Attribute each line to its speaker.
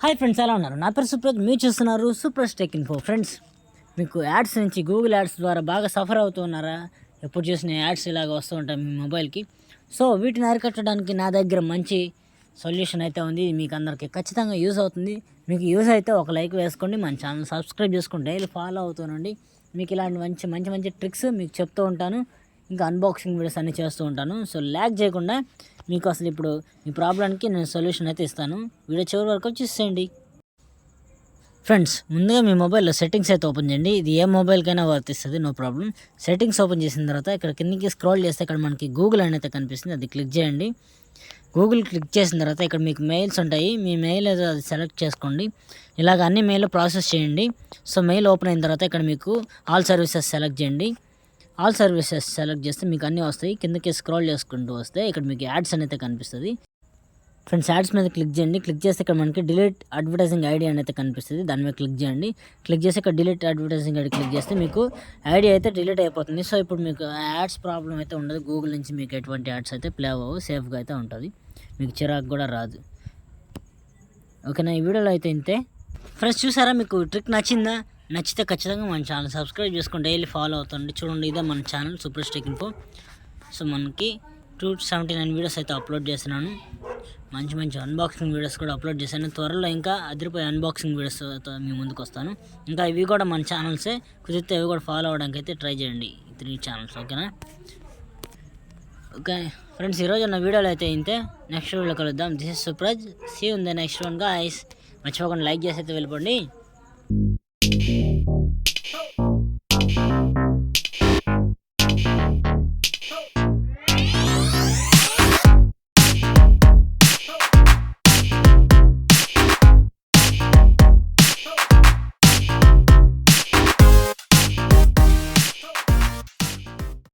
Speaker 1: Hi friends, ఎలా ఉన్నారు? నా పేరు సుప్రజ్, మీరు చూస్తున్నారు సూపర్ టెక్ ఇన్ఫో. ఫ్రెండ్స్, మీకు యాడ్స్ నుంచి గూగుల్ యాడ్స్ ద్వారా బాగా సఫర్ అవుతూ ఉన్నారా? ఎప్పుడు చూసిన యాడ్స్ ఇలాగ వస్తూ ఉంటాయి మీ మొబైల్కి. సో వీటిని అరికట్టడానికి నా దగ్గర మంచి సొల్యూషన్ అయితే ఉంది. మీకు అందరికీ ఖచ్చితంగా యూజ్ అవుతుంది. మీకు యూజ్ అయితే ఒక లైక్ వేసుకోండి, మన ఛానల్ సబ్స్క్రైబ్ చేసుకోండి, డైలీ ఫాలో అవుతానండి. మీకు ఇలాంటి మంచి మంచి మంచి ట్రిక్స్ మీకు చెప్తూ ఉంటాను, ఇంకా అన్బాక్సింగ్ వీడియోస్ అన్నీ చేస్తూ ఉంటాను. సో ల్యాగ్ చేయకుండా మీకు అసలు ఇప్పుడు మీ ప్రాబ్లంకి నేను సొల్యూషన్ అయితే ఇస్తాను. వీడియో చివరి వరకు చూసేయండి. ఫ్రెండ్స్, ముందుగా మీ మొబైల్లో సెట్టింగ్స్ అయితే ఓపెన్ చేయండి. ఇది ఏ మొబైల్కైనా వర్తిస్తుంది, నో ప్రాబ్లం. సెట్టింగ్స్ ఓపెన్ చేసిన తర్వాత ఇక్కడ కిందకి స్క్రోల్ చేస్తే ఇక్కడ మనకి గూగుల్ అనేది కనిపిస్తుంది, అది క్లిక్ చేయండి. గూగుల్ క్లిక్ చేసిన తర్వాత ఇక్కడ మీకు మెయిల్స్ ఉంటాయి, మీ మెయిల్ ఏదో అది సెలెక్ట్ చేసుకోండి. ఇలాగ అన్ని మెయిల్ ప్రాసెస్ చేయండి. సో మెయిల్ ఓపెన్ అయిన తర్వాత ఇక్కడ మీకు ఆల్ సర్వీసెస్ సెలెక్ట్ చేయండి. ఆల్ సర్వీసెస్ సెలెక్ట్ చేస్తే మీకు అన్నీ వస్తాయి. కిందకి స్క్రోల్ చేసుకుంటూ వస్తే ఇక్కడ మీకు యాడ్స్ అనేది కనిపిస్తుంది. ఫ్రెండ్స్, యాడ్స్ మీద క్లిక్ చేయండి. క్లిక్ చేస్తే ఇక్కడ మనకి డిలీట్ అడ్వర్టైజింగ్ ఐడి అనేది కనిపిస్తుంది, దాని మీద క్లిక్ చేయండి. క్లిక్ చేసి ఇక్కడ డిలీట్ అడ్వర్టైజింగ్ ఐడి క్లిక్ చేస్తే మీకు ఐడి అయితే డిలీట్ అయిపోతుంది. సో ఇప్పుడు మీకు యాడ్స్ ప్రాబ్లం అయితే ఉండదు. గూగుల్ నుంచి మీకు ఎటువంటి యాడ్స్ అయితే ప్లే అవ్వవు, సేఫ్గా అయితే ఉంటుంది, మీకు చిరాకు కూడా రాదు. ఓకేనా? ఈ వీడియోలో అయితే ఇంతే. ఫ్రెండ్స్, చూసారా? మీకు ట్రిక్ నచ్చిందా? నచ్చితే ఖచ్చితంగా మన ఛానల్ సబ్స్క్రైబ్ చేసుకొని డైలీ ఫాలో అవుతుంది. చూడండి, ఇదే మన channel super tech info. So మనకి 279 వీడియోస్ అయితే అప్లోడ్ చేస్తున్నాను. మంచి మంచి అన్బాక్సింగ్ వీడియోస్ కూడా అప్లోడ్ చేశాను. త్వరలో ఇంకా అదిరిపోయే అన్బాక్సింగ్ వీడియోస్తో మీ ముందుకు వస్తాను. ఇంకా ఇవి కూడా మన ఛానల్సే, కుదిరితే ఇవి కూడా ఫాలో అవ్వడానికి అయితే ట్రై చేయండి, 3 ఛానల్స్. ఓకేనా? ఓకే ఫ్రెండ్స్, ఈరోజు నా వీడియోలో అయితే ఇంతే. నెక్స్ట్ వీడియోలో కలుద్దాం. This is Supraj. See you in the next one guys. మర్చిపోకుండా లైక్ చేసి అయితే వెళ్ళిపోండి.